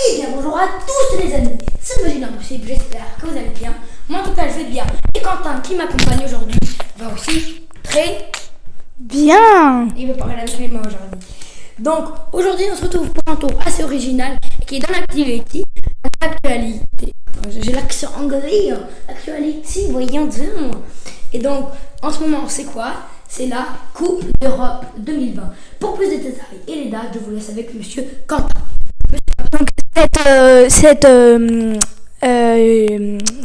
Eh bien bonjour à tous les amis, c'est Magie l'Impossible, j'espère que vous allez bien. Moi en tout cas je vais bien. Et Quentin qui m'accompagne aujourd'hui va aussi très bien. Il veut parler avec les mains aujourd'hui. Donc aujourd'hui on se retrouve pour un tour assez original qui est dans l'actualité. J'ai l'accent anglais, actualité, voyons dire. Et donc en ce moment c'est quoi? C'est la Coupe d'Europe 2020. Pour plus de détails et les dates, je vous laisse avec monsieur Quentin. Donc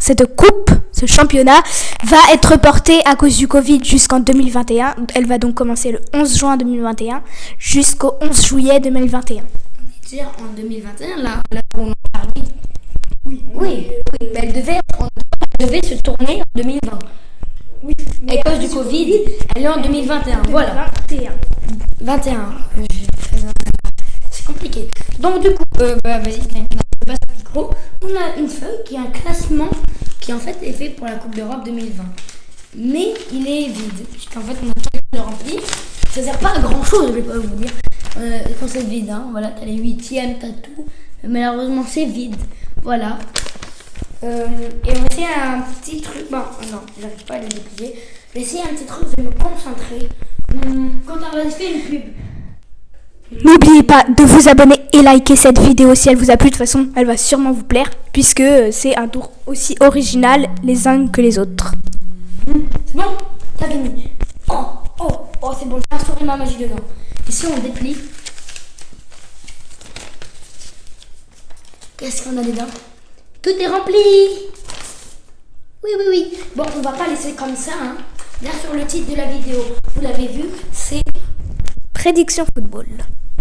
cette coupe, ce championnat, va être reporté à cause du Covid jusqu'en 2021. Elle va donc commencer le 11 juin 2021 jusqu'au 11 juillet 2021. Dire en 2021, là on en parle. Oui. Mais elle devait se tourner en 2020. Oui, mais à cause du Covid, elle est en 2021. Voilà. 21. C'est compliqué. Donc du coup, vas-y, je passe le micro. On a une feuille qui est un classement qui en fait est fait pour la Coupe d'Europe 2020. Mais il est vide. Puisqu'en fait, on a tout le remplir. Ça sert pas à grand chose, je vais pas vous dire. Quand c'est vide, hein. Voilà, t'as les huitièmes, t'as tout. Malheureusement, c'est vide. Voilà. Et on va essayer un petit truc. Bon, non, j'arrive pas à les déplier. Je vais essayer un petit truc, je vais me concentrer. Quand on va faire une pub. N'oubliez pas de vous abonner et liker cette vidéo si elle vous a plu. De toute façon, elle va sûrement vous plaire puisque c'est un tour aussi original les uns que les autres. C'est bon? T'as fini. Oh, c'est bon, j'ai instauré ma magie dedans. Ici, on déplie. Qu'est-ce qu'on a dedans? Tout est rempli. Oui. Bon, on va pas laisser comme ça. Hein. Là, sur le titre de la vidéo, vous l'avez vu, c'est Prédiction football.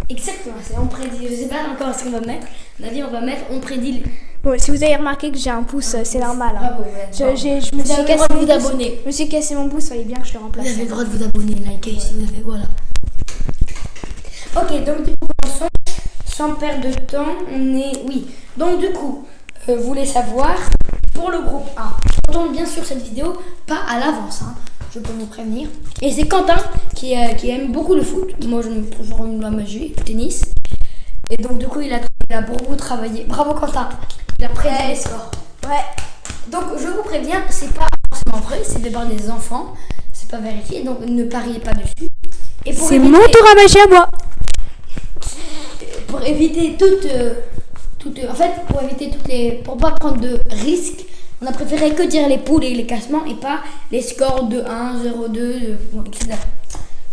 exactement. C'est on prédit. Je sais pas encore ce qu'on va mettre. David, on va mettre on prédit. Bon, si vous avez remarqué que j'ai un pouce, c'est normal. Hein. Bravo, ouais. Je me Vous avez le droit de vous abonner. Je me suis cassé mon pouce, fallait bien que je le remplace. Vous avez le droit de vous abonner, liker si vous avez. Voilà. Ok, donc du coup, commençons. Sans perdre de temps, on est. Oui. Donc du coup, vous voulez savoir, pour le groupe A, on tourne bien sûr cette vidéo, pas à l'avance, hein, je peux vous prévenir. Et c'est Quentin qui aime beaucoup le foot. Moi, je me toujours la magie, le tennis. Et donc du coup, il a beaucoup travaillé. Bravo Quentin, il a prédit les scores. Ouais. Donc je vous préviens, c'est pas forcément vrai, c'est fait par des enfants, c'est pas vérifié, donc ne pariez pas dessus. Et C'est mon tour à magie à moi. pour éviter pour pas prendre de risques, on a préféré que dire les poules et les classements et pas les scores de 1, 0, 2, etc.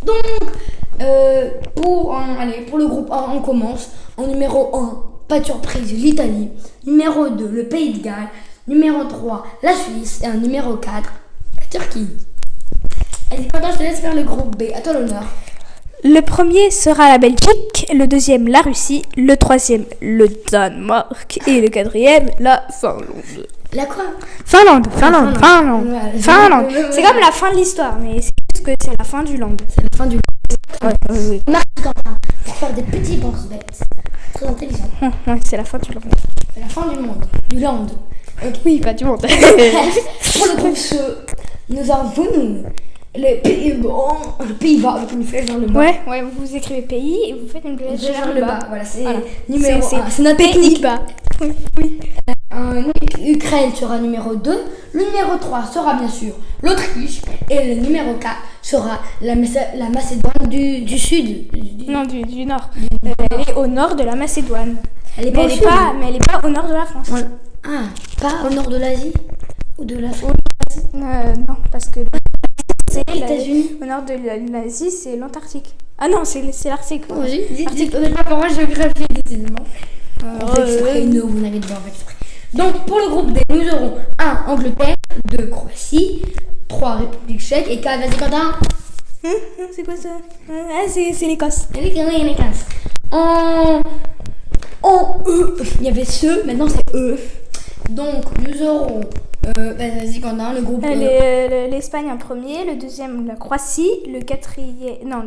Donc, pour le groupe A, on commence. En numéro 1, pas de surprise, l'Italie. Numéro 2, le Pays de Galles. Numéro 3, la Suisse. Et un numéro 4, la Turquie. Allez, Quentin, je te laisse faire le groupe B. À toi l'honneur. Le premier sera la Belgique, le deuxième la Russie, le troisième le Danemark et le quatrième la Finlande. La quoi? Finlande. Ouais, C'est comme la fin de l'histoire, mais c'est juste que c'est la fin du land. C'est la fin du Oui. Merci Quentin pour faire des petits penses bêtes. Très intelligent. Ouais, c'est la fin du land. C'est la fin du monde. Du land. Okay. Oui, pas du monde. Pour le groupe C, nous avons le Pays-Bas avec une flèche vers le bas. Ouais, vous écrivez pays et vous faites une flèche vers le bas. Voilà, c'est Voilà. numéro 1. C'est notre technique. Oui. Ukraine sera numéro 2. Le numéro 3 sera bien sûr l'Autriche. Et le numéro 4 sera la Macédoine du Sud. Non, du nord. Elle est au nord de la Macédoine. Elle est Mais elle est pas au nord de la France. Pas au nord de l'Asie ou de l'Afrique. Non, parce que C'est les États-Unis. au nord de l'Asie, c'est l'Antarctique. Ah non, c'est l'Arctique. Vas-y, dites. On n'est pas pour moi, géographie, décidément. On fait exprès, vous n'avez pas fait exprès. Donc, pour le groupe D, nous aurons 1. Angleterre, 2. Croatie, 3. République tchèque et 4. Vas-y, Quentin. C'est quoi ça? C'est l'Écosse. Il y en a 15. En E, il y avait ce, maintenant c'est E. Donc, nous aurons. Vas-y, Quentin, le groupe E. L'Espagne en premier, le deuxième la Croatie, le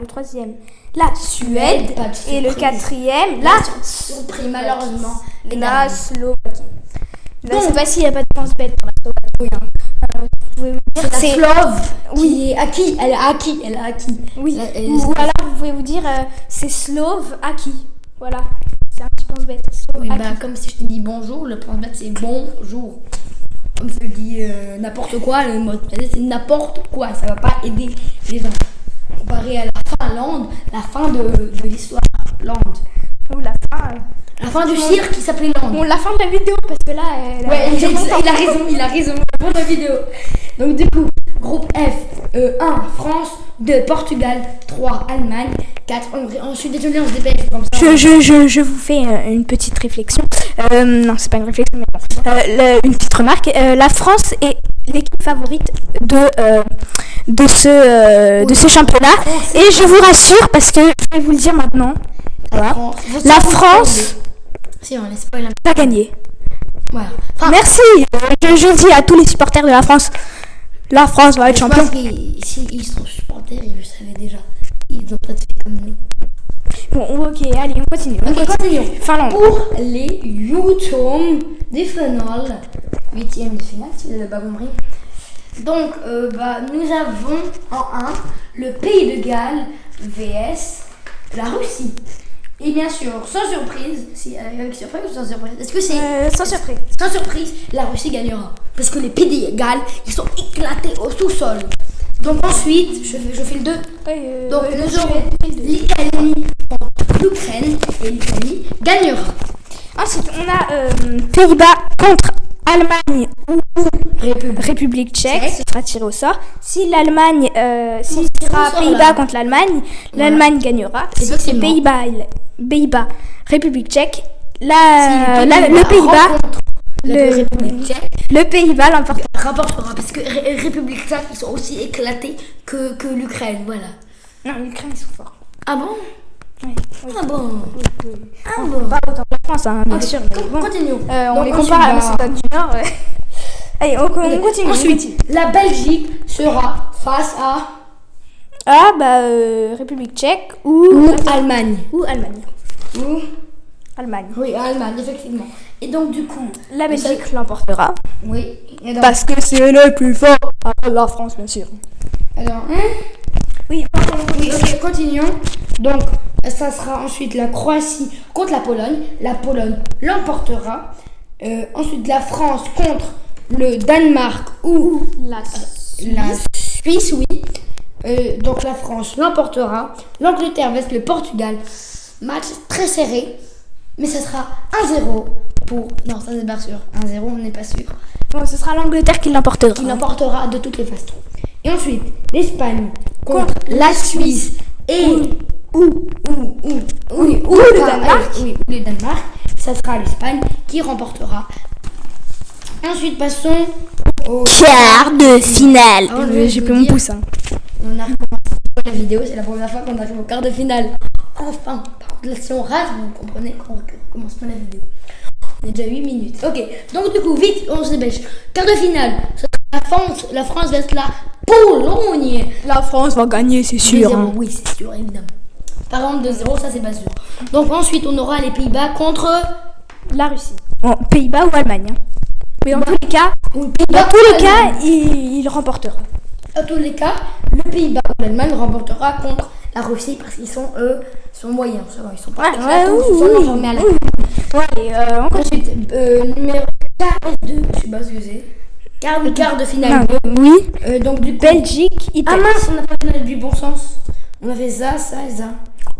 troisième la Suède Pas de surprise. et le quatrième la surprise, malheureusement. la Slovaquie. Là, Donc, c'est pas s'il n'y a pas de pense bête pour la Slovaquie. Vous pouvez vous dire c'est la Slove Oui. qui est acquis. Elle a acquis. Oui. Là, Ou alors vous pouvez vous dire c'est Slove Aki. Voilà. c'est un petit pense-bête. Oui, bah, comme si je te dis bonjour, le pense-bête c'est bonjour. Comme si je dis n'importe quoi, le mot c'est n'importe quoi. Ça va pas aider les gens. Comparé à la Finlande, la fin de l'histoire. Land. Ou la fin. La fin du cirque qui s'appelait Land. Bon, la fin de la vidéo, parce que là, Ouais, il a raison. La fin de la vidéo. Donc, du coup, groupe F, 1, France, 2, Portugal, 3, Allemagne, 4, Hongrie. Je suis désolée, on se dépêche comme ça. Je vous fais une petite réflexion. Non, c'est pas une réflexion, mais bon. Une petite remarque. La France est l'équipe favorite de ce championnat. Et je vous rassure, parce que je vais vous le dire maintenant. Voilà. La France si, on laisse pas la... va gagner. Voilà. Merci. Je dis à tous les supporters de la France va être champion. S'ils sont supporters, ils le savaient déjà. Ils ont peut-être fait comme nous. Bon, ok, allez, on continue. Continuons. Finlande. Pour les huitièmes de finale. Huitième de finale, si vous n'avez pas compris. Donc, nous avons en 1 le Pays de Galles vs la Russie. Et bien sûr, sans surprise, si avec surprise ou sans surprise, est-ce que c'est sans surprise. Sans surprise, la Russie gagnera. Parce que les Pays de Galles, ils sont éclatés au sous-sol. Donc ensuite, je fais le 2. Donc nous aurons l'Italie contre l'Ukraine et l'Italie gagnera. Ensuite, on a Pays-Bas contre Allemagne ou République tchèque. Ce sera tiré au sort. Si l'Allemagne, si ce sera Pays-Bas contre l'Allemagne, l'Allemagne gagnera. Si c'est Pays-Bas, République tchèque, le Pays-Bas, le Pays-Bas rapportera parce que République tchèque ils sont aussi éclatés que l'Ukraine, voilà. Non, l'Ukraine ils sont forts. Ah bon? Oui. Ah bon? Oui. Ah bon? Pas autant que la France, hein, bien sûr. Continuons. On les compare à la Macédoine du Nord. Allez, on continue. Ensuite, la Belgique sera face à République tchèque ou Allemagne. Ou Allemagne. Ou Allemagne. Oui, Allemagne, effectivement. Et donc, du coup, la Belgique l'emportera. Oui. Et donc, parce que c'est le plus fort. Après la France, bien sûr. Alors, oui, ok, continuons. Donc, ça sera ensuite la Croatie contre la Pologne. La Pologne l'emportera. Ensuite, la France contre le Danemark ou la Suisse, oui. Donc, la France l'emportera. L'Angleterre vs le Portugal. Match très serré. Mais ça sera 1-0 pour... Non, ça c'est pas sûr. 1-0, on n'est pas sûr. Bon, ce sera l'Angleterre qui l'emportera. Qui l'emportera de toutes les façons. Et ensuite, l'Espagne contre la Suisse et le Danemark. Oui, le Danemark. Ça sera l'Espagne qui remportera. Ensuite, passons au quart de finale. J'ai plus mon pouce. On a recommencé la vidéo, c'est la première fois qu'on arrive au quart de finale. Enfin, par contre, là, si on rate, vous comprenez qu'on recommence pas la vidéo. On est déjà 8 minutes. Ok, donc du coup, vite, on se dépêche. Quart de finale, ce sera la France vs la Pologne. La France va gagner, c'est sûr. Hein. Oui, c'est sûr, évidemment. Par contre, 2-0, ça c'est pas sûr. Donc ensuite, on aura les Pays-Bas contre la Russie. Bon, Pays-Bas ou Allemagne. Hein. Mais dans tous les cas, il remportera. Dans tous les cas, le Pays-Bas ou l'Allemagne remportera contre la Russie parce qu'ils sont moyens. Ça va, ils sont pas enfermés à la ensuite, numéro 42, je sais pas ce que c'est. Quart de finale. Oui. Donc du Belgique, Italie. Ah mince, on n'a pas fait du bon sens. On a fait ça et ça.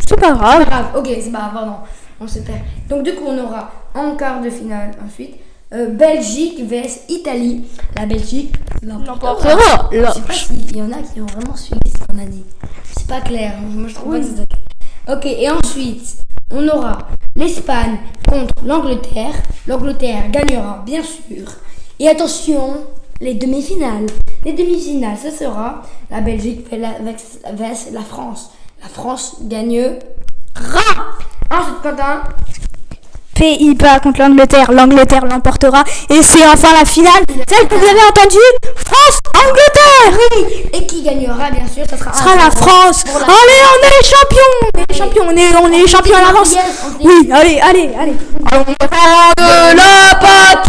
C'est pas grave. Ok, c'est pas grave, pardon. On se perd. Donc du coup, on aura en quart de finale ensuite Belgique vs Italie. La Belgique l'emportera. Je sais pas s'il y en a qui ont vraiment suivi ce qu'on a dit. C'est pas clair. Moi, je trouve pas que c'est clair. Ok, et ensuite, on aura l'Espagne contre l'Angleterre. L'Angleterre gagnera, bien sûr. Et attention, les demi-finales. Les demi-finales, ce sera la Belgique vs la France. La France gagnera. Ensuite, Quentin. Pays-Bas contre l'Angleterre. L'Angleterre l'emportera. Et c'est enfin la finale. Celle que vous avez entendue. France-Angleterre. Oui. Et qui gagnera, bien sûr, ce sera la France. Allez, on est les champions. On est les champions à l'avance. Oui, allez. On va faire de la patrie.